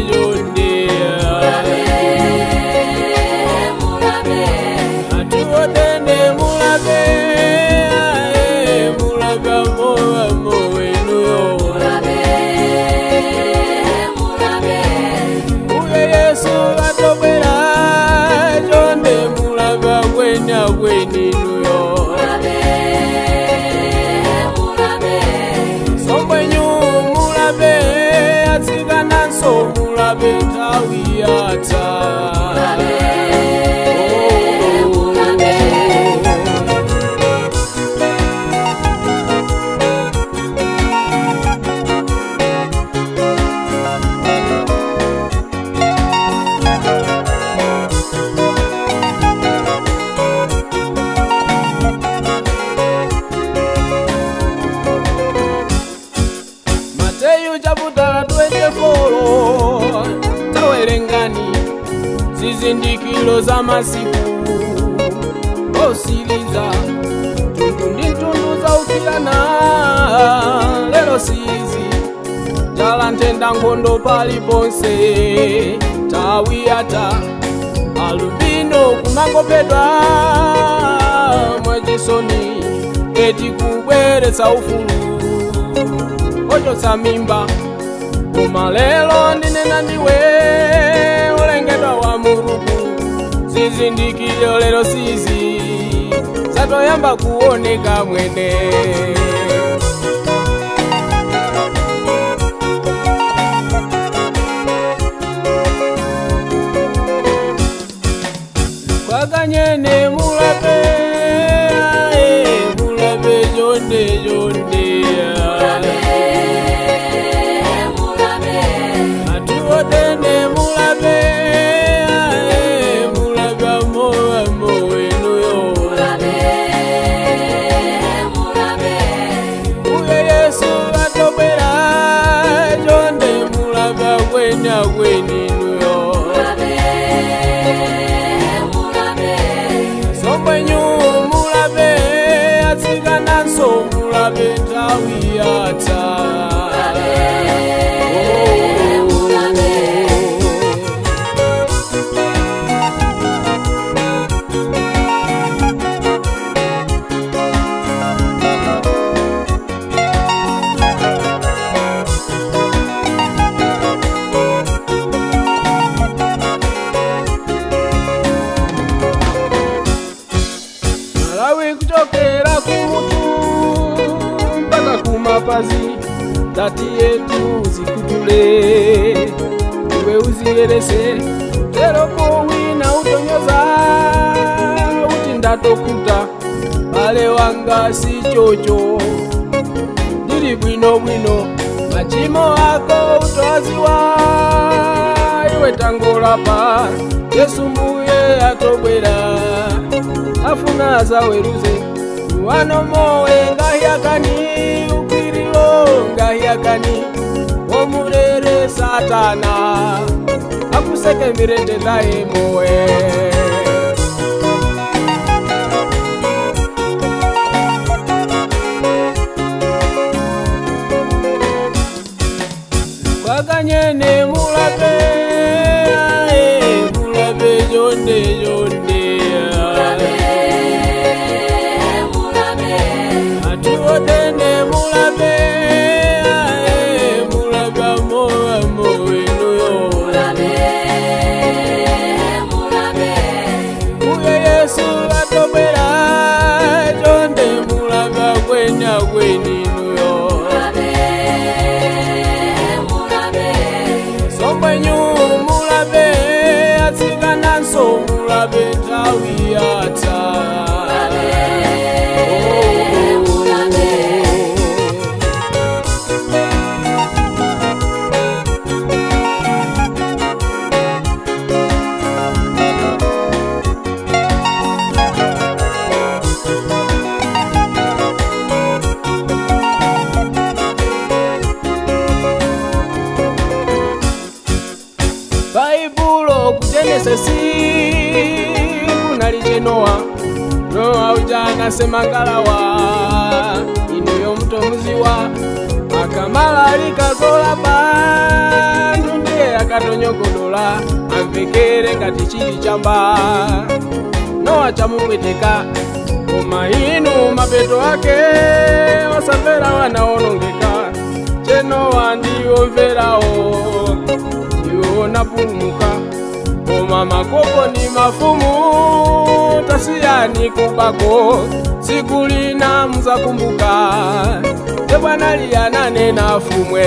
jonde atuotende mulabe mulabe mo enuyo uye Yesu atobera jonde mulabe wenya weninuyo sombwenyu mulabe atsigana nso mulabe tawiyata tawerengani zizindikilo za masiku osiliza tundu ndi ntundu za ukilana lelo sizi jala ntenda nkhondo paliponse tawiyata alubino kumangopedwa mwachisoni eti kubweretsa ufulu ochotsa mimba koma lelo ndinena ndiwe ulengedwa wa Mulungu zizindikilo lelo sizi zatoyamba kuoneka mwene kwaganyene mulabe mulabe jonde jonde atuotende mulabe mulabe mo enuyo uye Yesu atobera jonde mulabe wenya weninuyo sombwenyu mulabe atsigana nso mulabe tawiyata kuchokera kumutu mpaka kumapazi tati yetu zikutule iwe uziyerese teroko wina utonyoza uti ndatokuta bale wanga si chocho ndili bwino bwino machimo ako utoaziwa iwe tangolapa Yesu mbuye atobwera afuna zaweruze wano mowe ngahiyakani ukwirilo ngahiyakani omurere satana akuseke mirende naye mowe kwaganyene mulabe mulabe jonde jonde atuotende mulabe mulabe mo enuyo uye Yesu atobera jonde mulabe wenya weninuyo sombwenyu mulabe atsigana nso mulabe tawiyata Baibulo kujenesesi kunali Noa Noa ujana semangalawa inuyo mto mziwa akamala likazola bandu ndiye akatonyogodola amvekere ngati chili chamba. Nowa chamupweteka koma inu mapeto ake osamvera wanaonongeka. Chenowa ndiwomverawo iwo napulumuka, koma makopo ni mafumu tasiyani kubako. Siku lina muzakumbuka Bwana liyanane na fumwe.